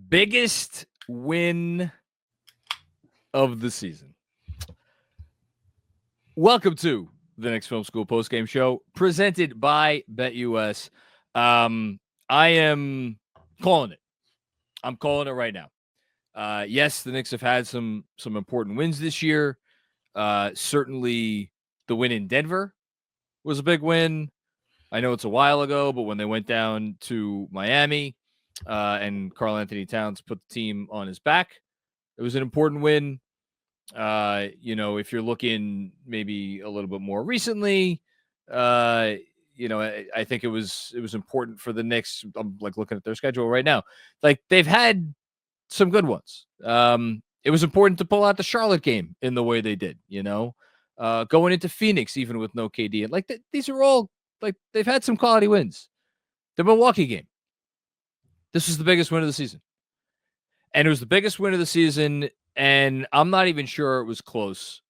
Biggest win of the season. Welcome to the Knicks Film School Postgame Show, presented by BetUS. I am calling it. I'm calling it right now. Yes, the Knicks have had some important wins this year. Certainly, the win in Denver was a big win. I know it's a while ago, but when they went down to Miami and Karl-Anthony Towns put the team on his back, it was an important win. If you're looking maybe a little bit more recently, I think it was important for the Knicks. I'm looking at their schedule right now. They've had some good ones. It was important to pull out the Charlotte game in the way they did, going into Phoenix, even with no KD. And these are all they've had some quality wins. The Milwaukee game. This was the biggest win of the season. And it was the biggest win of the season. And I'm not even sure it was close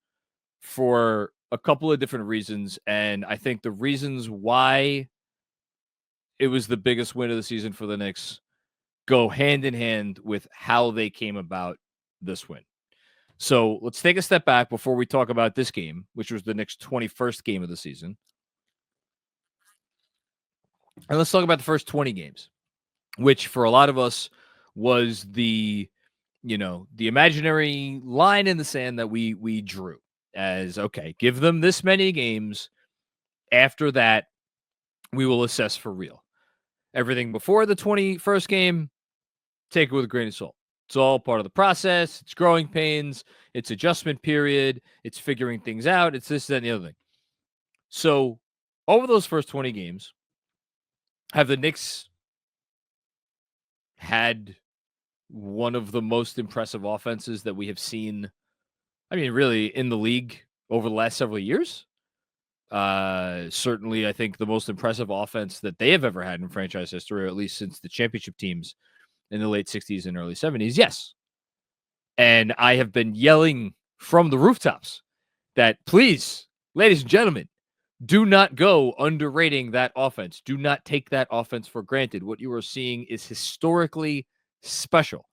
for a couple of different reasons. And I think the reasons why it was the biggest win of the season for the Knicks go hand in hand with how they came about this win. So let's take a step back before we talk about this game, which was the Knicks' 21st game of the season. And let's talk about the first 20 games, which for a lot of us was the imaginary line in the sand that we drew as, okay, give them this many games. After that, we will assess for real. Everything before the 21st game, take it with a grain of salt. It's all part of the process. It's growing pains. It's adjustment period. It's figuring things out. It's this, that, and the other thing. So over those first 20 games, have the Knicks had one of the most impressive offenses that we have seen, really in the league over the last several years? Certainly, I think the most impressive offense that they have ever had in franchise history, or at least since the championship teams in the late 60s and early 70s. Yes. And I have been yelling from the rooftops that, please, ladies and gentlemen, do not go underrating that offense. Do not take that offense for granted. What you are seeing is historically special.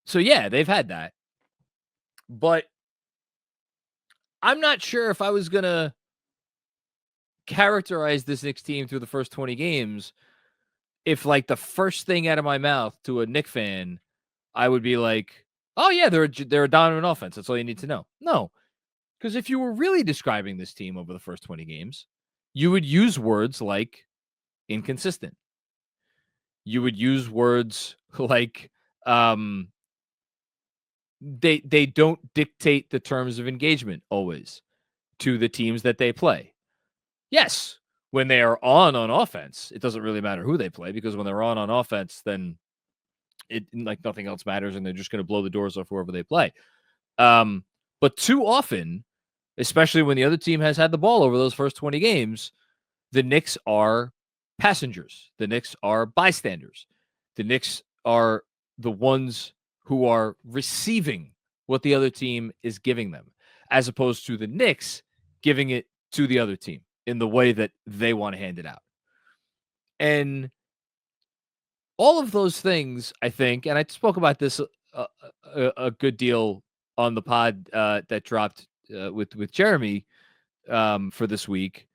So, yeah, they've had that. But I'm not sure if I was going to characterize this Knicks team through the first 20 games if, the first thing out of my mouth to a Knicks fan, I would be like, oh, yeah, they're a dominant offense. That's all you need to know. No. Because if you were really describing this team over the first 20 games, you would use words like inconsistent. You would use words like they don't dictate the terms of engagement always to the teams that they play. Yes, when they are on offense, it doesn't really matter who they play, because when they're on offense, then it nothing else matters, and they're just going to blow the doors off whoever they play. But too often, especially when the other team has had the ball over those first 20 games, the Knicks are passengers. The Knicks are bystanders. The Knicks are the ones who are receiving what the other team is giving them, as opposed to the Knicks giving it to the other team in the way that they want to hand it out. And all of those things, I think, and I spoke about this a good deal on the pod that dropped with Jeremy for this week.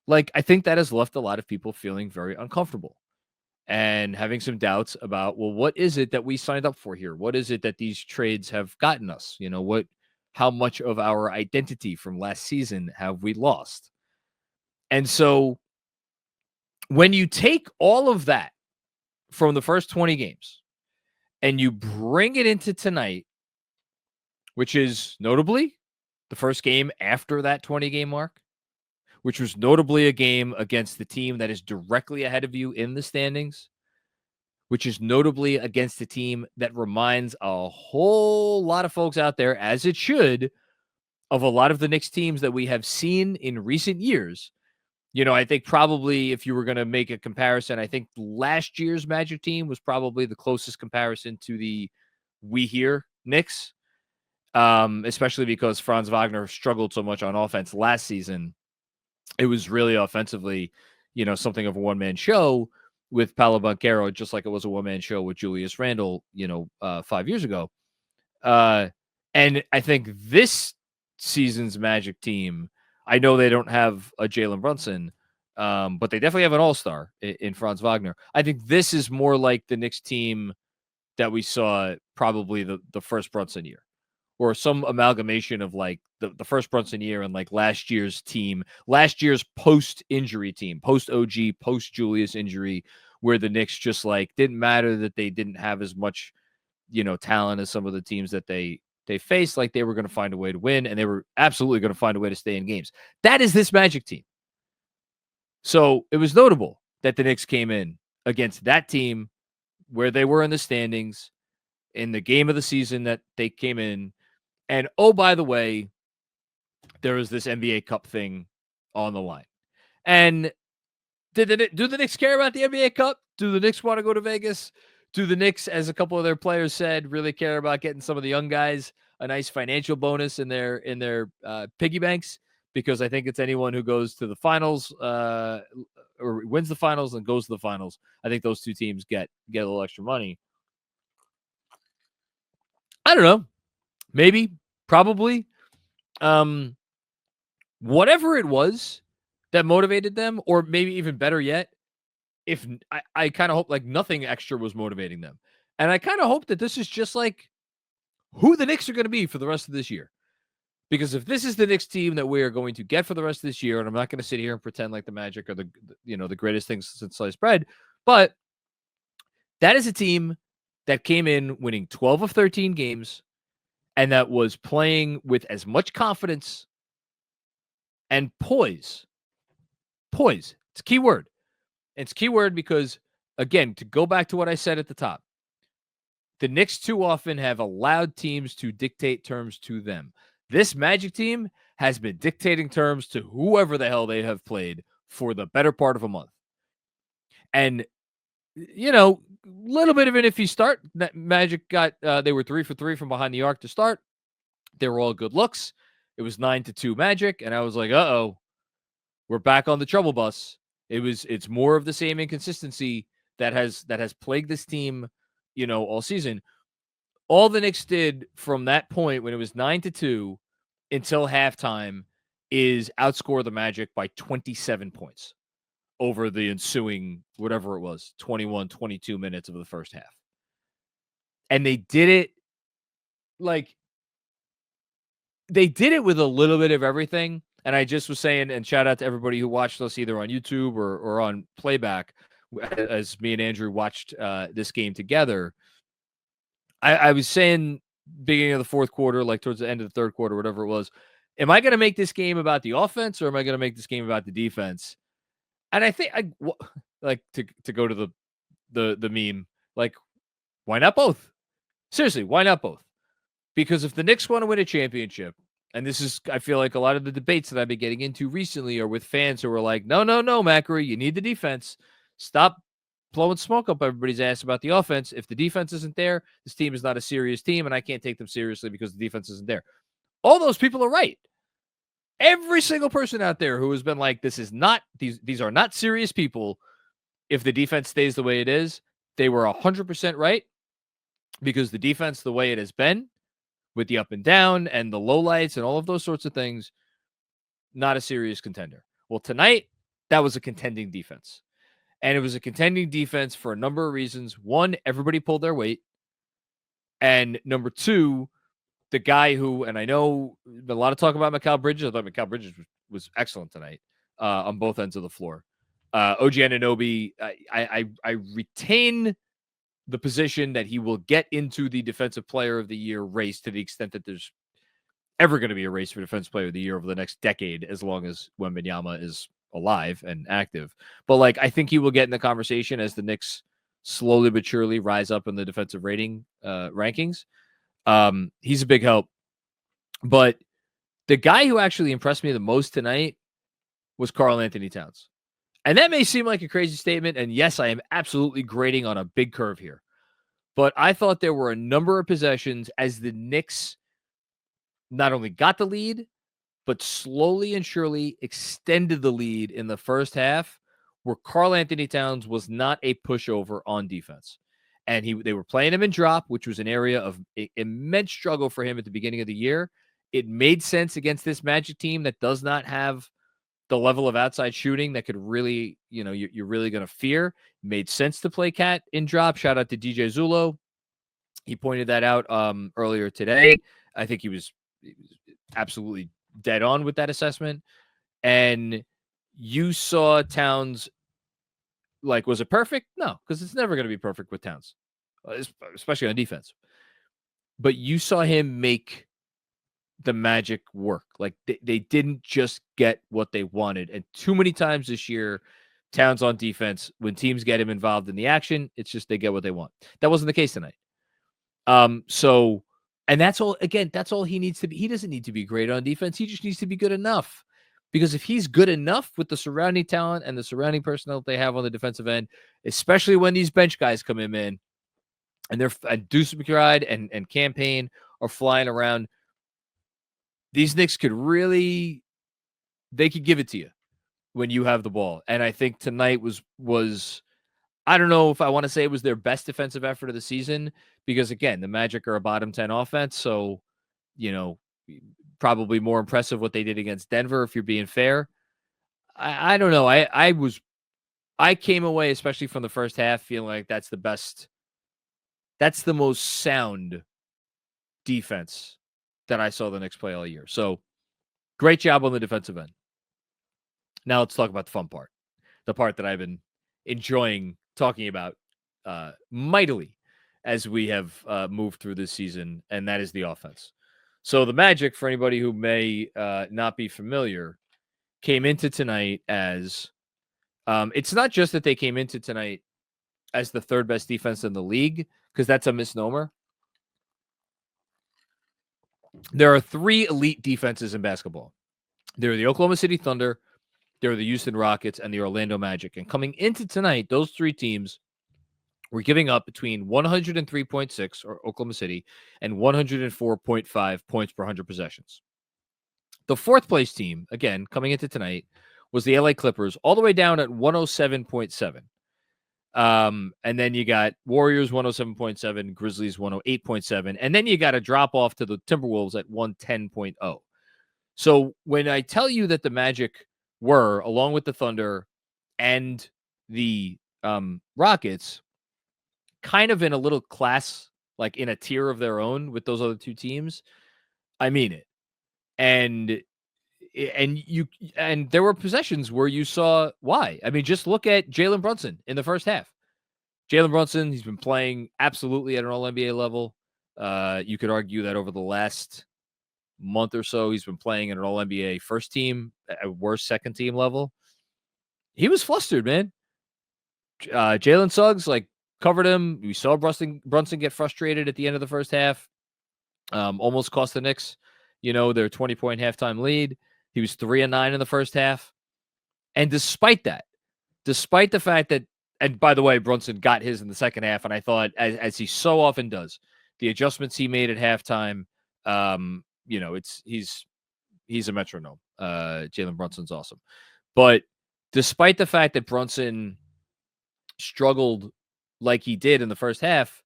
I think that has left a lot of people feeling very uncomfortable and having some doubts about, well, what is it that we signed up for here? What is it that these trades have gotten us? How much of our identity from last season have we lost? And so when you take all of that from the first 20 games and you bring it into tonight, which is notably the first game after that 20-game mark, which was notably a game against the team that is directly ahead of you in the standings, which is notably against a team that reminds a whole lot of folks out there, as it should, of a lot of the Knicks teams that we have seen in recent years. I think probably if you were going to make a comparison, I think last year's Magic team was probably the closest comparison to the We Hear Knicks, especially because Franz Wagner struggled so much on offense last season. It was really offensively, something of a one-man show. with Paolo Banchero, just like it was a one-man show with Julius Randle, 5 years ago. And I think this season's Magic team, I know they don't have a Jalen Brunson, but they definitely have an all-star in Franz Wagner. I think this is more like the Knicks team that we saw probably the first Brunson year, or some amalgamation of like the first Brunson year and like last year's post-injury team, post-OG, post-Julius injury, where the Knicks just like didn't matter that they didn't have as much, talent as some of the teams that they faced. Like they were going to find a way to win, and they were absolutely going to find a way to stay in games. That is this Magic team. So it was notable that the Knicks came in against that team where they were in the standings in the game of the season that they came in. And oh, by the way, there was this NBA Cup thing on the line. And do the Knicks care about the NBA Cup? Do the Knicks want to go to Vegas? Do the Knicks, as a couple of their players said, really care about getting some of the young guys a nice financial bonus in their piggy banks? Because I think it's anyone who goes to the finals or wins the finals and goes to the finals. I think those two teams get a little extra money. I don't know. Maybe, probably. Whatever it was that motivated them, or maybe even better yet, if I kind of hope like nothing extra was motivating them. And I kind of hope that this is just like who the Knicks are going to be for the rest of this year. Because if this is the Knicks team that we are going to get for the rest of this year, and I'm not going to sit here and pretend like the Magic are the greatest things since sliced bread, but that is a team that came in winning 12 of 13 games and that was playing with as much confidence and poise. Poise. It's a key word. It's a key word because, again, to go back to what I said at the top, the Knicks too often have allowed teams to dictate terms to them. This Magic team has been dictating terms to whoever the hell they have played for the better part of a month. And, little bit of an iffy start. Magic got, they were 3 for 3 from behind the arc to start. They were all good looks. It was 9-2 Magic. And I was like, uh-oh, we're back on the trouble bus. It's more of the same inconsistency that has plagued this team, all season. All the Knicks did from that point when it was 9-2 until halftime is outscore the Magic by 27 points over the ensuing, whatever it was, 21, 22 minutes of the first half. And they did it with a little bit of everything. And I just was saying, and shout out to everybody who watched us either on YouTube or on playback, as me and Andrew watched this game together. I was saying beginning of the fourth quarter, like towards the end of the third quarter, whatever it was, am I going to make this game about the offense or am I going to make this game about the defense? And I think to go to the meme, like, why not both? Seriously, why not both? Because if the Knicks want to win a championship, and this is, I feel like a lot of the debates that I've been getting into recently are with fans who are like, no, Macri, you need the defense. Stop blowing smoke up everybody's ass about the offense. If the defense isn't there, this team is not a serious team, and I can't take them seriously because the defense isn't there. All those people are right. Every single person out there who has been like, these are not serious people. If the defense stays the way it is, they were 100% right, because the defense, the way it has been, with the up and down and the lowlights and all of those sorts of things, not a serious contender. Well, tonight, that was a contending defense. And it was a contending defense for a number of reasons. One, everybody pulled their weight. And number two, the guy who, and I know a lot of talk about Mikal Bridges. I thought Mikal Bridges was excellent tonight on both ends of the floor. OG Anunoby, I retain the position that he will get into the Defensive Player of the Year race to the extent that there's ever going to be a race for Defensive Player of the Year over the next decade, as long as Wembanyama is alive and active. But I think he will get in the conversation as the Knicks slowly but surely rise up in the defensive rating rankings. He's a big help. But the guy who actually impressed me the most tonight was Karl-Anthony Towns. And that may seem like a crazy statement. And yes, I am absolutely grading on a big curve here. But I thought there were a number of possessions as the Knicks not only got the lead, but slowly and surely extended the lead in the first half, where Karl-Anthony Towns was not a pushover on defense. And they were playing him in drop, which was an area of immense struggle for him at the beginning of the year. It made sense against this Magic team that does not have the level of outside shooting that could really, you're really going to fear. Made sense to play Cat in drop. Shout out to DJ Zulo. He pointed that out earlier today. I think he was absolutely dead on with that assessment. And you saw Towns, like, was it perfect? No, because it's never going to be perfect with Towns, especially on defense. But you saw him make the Magic work. Like, they didn't just get what they wanted. And too many times this year, Towns on defense, when teams get him involved in the action, it's just they get what they want. That wasn't the case tonight. And that's all, again, that's all he needs to be. He doesn't need to be great on defense. He just needs to be good enough. Because if he's good enough with the surrounding talent and the surrounding personnel that they have on the defensive end, especially when these bench guys come in, and they're Deuce McBride and Campaign are flying around, these Knicks could really, they could give it to you when you have the ball. And I think tonight was I don't know if I want to say it was their best defensive effort of the season, because again, the Magic are a bottom 10 offense. So, probably more impressive what they did against Denver, if you're being fair. I don't know. I came away, especially from the first half, feeling like that's the best. That's the most sound defense that I saw the Knicks play all year. So great job on the defensive end. Now let's talk about the fun part, the part that I've been enjoying talking about mightily as we have moved through this season, and that is the offense. So the Magic, for anybody who may not be familiar, came into tonight as it's not just that they came into tonight as the third best defense in the league, because that's a misnomer. There are three elite defenses in basketball. There are the Oklahoma City Thunder, there are the Houston Rockets, and the Orlando Magic. And coming into tonight, those three teams were giving up between 103.6, or Oklahoma City, and 104.5 points per 100 possessions. The fourth place team, again, coming into tonight, was the LA Clippers, all the way down at 107.7. And then you got Warriors 107.7, Grizzlies 108.7, and then you got a drop off to the Timberwolves at 110.0. So when I tell you that the Magic were, along with the Thunder and the Rockets, kind of in a little class, like in a tier of their own with those other two teams, I mean it. And there were possessions where you saw why. I mean, just look at Jalen Brunson in the first half. Jalen Brunson, he's been playing absolutely at an all-NBA level. You could argue that over the last month or so, he's been playing at an all-NBA first team, at worst second team level. He was flustered, man. Jalen Suggs, covered him. We saw Brunson get frustrated at the end of the first half. Almost cost the Knicks, their 20-point halftime lead. He was 3-9 in the first half. And despite the fact that, and by the way, Brunson got his in the second half, and I thought, as he so often does, the adjustments he made at halftime, he's a metronome. Jalen Brunson's awesome. But despite the fact that Brunson struggled like he did in the first half,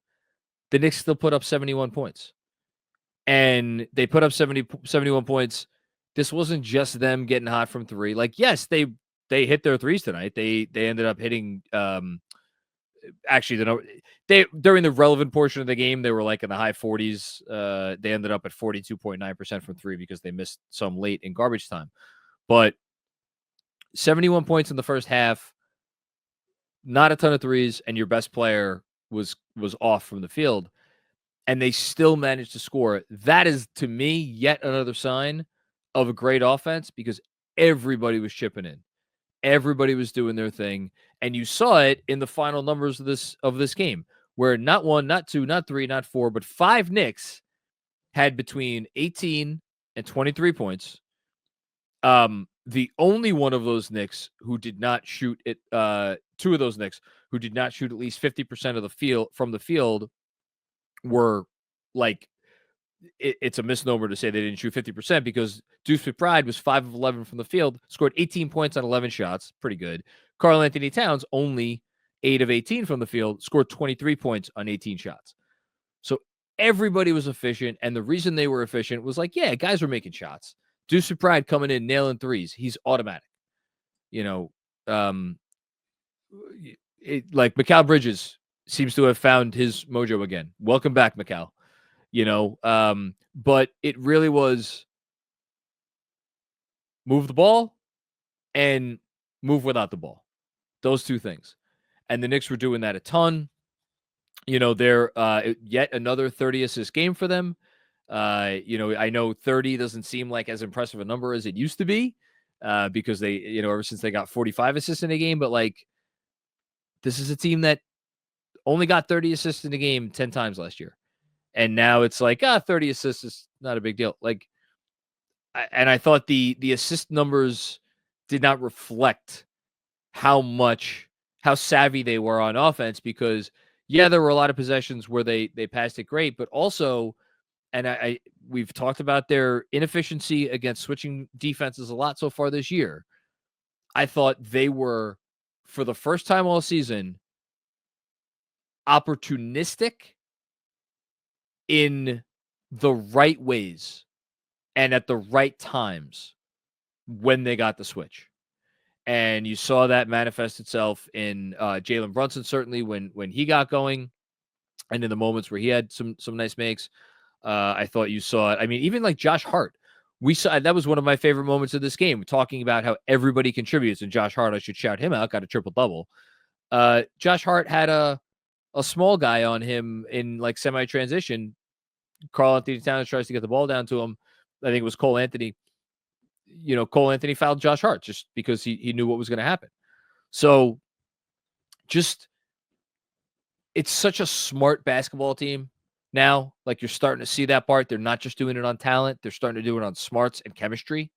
the Knicks still put up 71 points. And they put up 71 points. This wasn't just them getting hot from three. Yes, they hit their threes tonight. They ended up hitting during the relevant portion of the game, they were in the high 40s. They ended up at 42.9% from three because they missed some late in garbage time. But 71 points in the first half, not a ton of threes, and your best player was off from the field, and they still managed to score. That is, to me, yet another sign of a great offense, because everybody was chipping in. Everybody was doing their thing, and you saw it in the final numbers of this game, where not one, not two, not three, not four, but five Knicks had between 18 and 23 points. The only one of those Knicks who did not shoot it, two of those Knicks who did not shoot at least 50% of the field from the field were it's a misnomer to say they didn't shoot 50% because Deuce McBride was 5 of 11 from the field, scored 18 points on 11 shots. Pretty good. Karl-Anthony Towns, only 8 of 18 from the field, scored 23 points on 18 shots. So everybody was efficient. And the reason they were efficient was like, yeah, guys were making shots. Deuce McBride coming in, nailing threes. He's automatic. Like Mikal Bridges seems to have found his mojo again. Welcome back, Mikal. But it really was move the ball and move without the ball. Those two things. And the Knicks were doing that a ton. They're yet another 30 assist game for them. I know 30 doesn't seem like as impressive a number as it used to be because they, ever since they got 45 assists in a game, but like this is a team that only got 30 assists in a game 10 times last year. And now it's like, 30 assists is not a big deal. Like, and I thought the assist numbers did not reflect how savvy they were on offense because, there were a lot of possessions where they passed it great, but also, and we've talked about their inefficiency against switching defenses a lot so far this year. I thought they were, for the first time all season, opportunistic in the right ways and at the right times when they got the switch. And you saw that manifest itself in Jalen Brunson, certainly when he got going and in the moments where he had some nice makes. I thought you saw it. I mean, even like Josh Hart, that was one of my favorite moments of this game, talking about how everybody contributes. And Josh Hart, I should shout him out, got a triple-double. Josh Hart had a small guy on him in like semi-transition. Karl-Anthony Towns tries to get the ball down to him. I think it was Cole-Anthony. Cole-Anthony fouled Josh Hart just because he knew what was going to happen. So it's such a smart basketball team now. Like you're starting to see that part. They're not just doing it on talent. They're starting to do it on smarts and chemistry,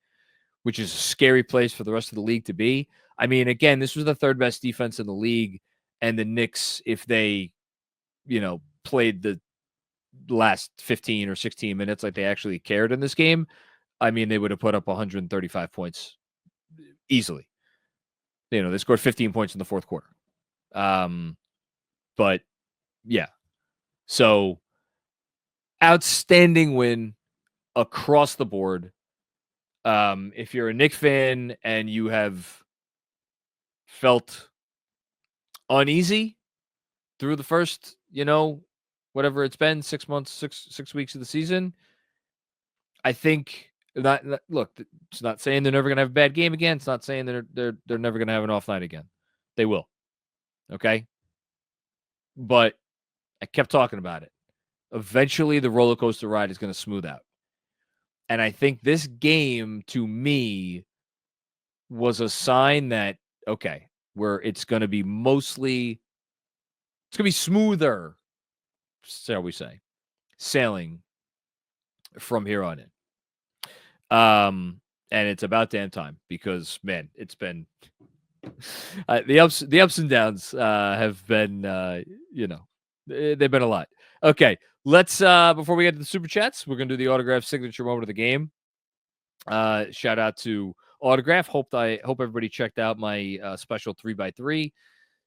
which is a scary place for the rest of the league to be. I mean, again, this was the third best defense in the league. And the Knicks, if they, played the last 15 or 16 minutes like they actually cared in this game, I mean, they would have put up 135 points easily. They scored 15 points in the fourth quarter. But yeah. So outstanding win across the board. If you're a Knicks fan and you have felt uneasy through the first, whatever it's been, 6 months, six weeks of the season, I think look, it's not saying they're never going to have a bad game again. It's not saying they're never going to have an off night again. They will. Okay. But I kept talking about it. Eventually the roller coaster ride is going to smooth out. And I think this game to me was a sign that, okay, where it's going to be smoother, shall we say, sailing from here on in. And it's about damn time because, man, it's been the ups and downs have been, they've been a lot. Okay, let's before we get to the super chats, we're gonna do the autograph signature moment of the game. Shout out to Autograph. Hope everybody checked out my special 3x3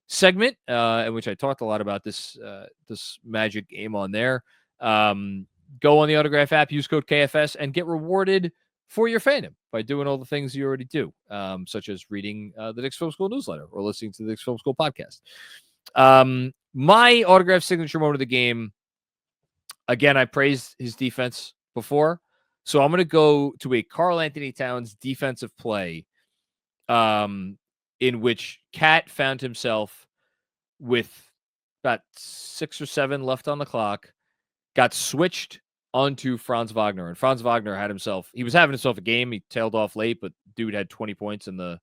segment, in which I talked a lot about this Magic game on there. Go on the Autograph app, use code KFS, and get rewarded for your fandom by doing all the things you already do, such as reading the Knicks Film School newsletter or listening to the Knicks Film School podcast. My autograph signature moment of the game, again, I praised his defense before, so I'm going to go to a Karl-Anthony Towns defensive play in which Cat found himself with about 6 or 7 left on the clock, got switched onto Franz Wagner, and Franz Wagner he was having himself a game. He tailed off late, but dude had 20 points in the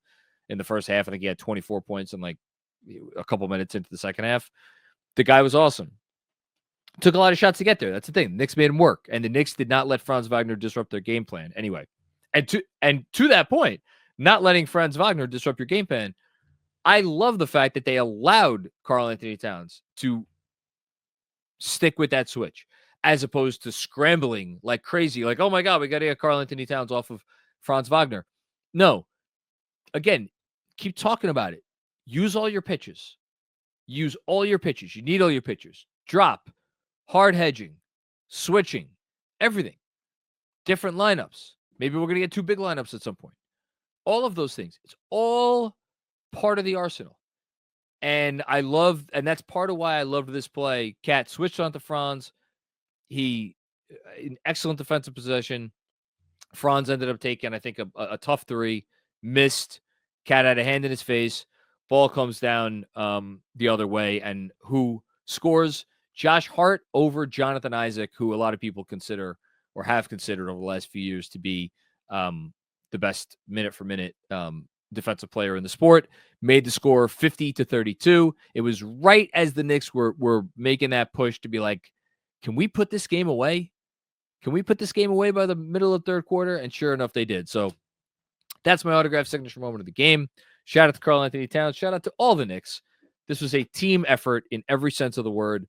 first half. I think he had 24 points in like a couple minutes into the second half. The guy was awesome. Took a lot of shots to get there. That's the thing. The Knicks made him work, and the Knicks did not let Franz Wagner disrupt their game plan anyway. And to that point, not letting Franz Wagner disrupt your game plan, I love the fact that they allowed Karl-Anthony Towns to stick with that switch, as opposed to scrambling like crazy. Like, oh my God, we got to get Karl-Anthony Towns off of Franz Wagner. No. Again, keep talking about it. Use all your pitches. Use all your pitches. You need all your pitches. Drop, hard hedging, switching, everything. Different lineups. Maybe we're going to get 2 big lineups at some point. All of those things. It's all part of the arsenal. And that's part of why I loved this play. Cat switched onto Franz. He, an excellent defensive possession. Franz ended up taking, I think, a tough 3. Missed. Cat had a hand in his face. Ball comes down the other way. And who scores? Josh Hart over Jonathan Isaac, who a lot of people consider or have considered over the last few years to be the best minute-for-minute defensive player in the sport. Made the score 50-32. It was right as the Knicks were making that push to be like, can we put this game away? Can we put this game away by the middle of third quarter? And sure enough, they did. So that's my autograph signature moment of the game. Shout out to Karl-Anthony Towns. Shout out to all the Knicks. This was a team effort in every sense of the word.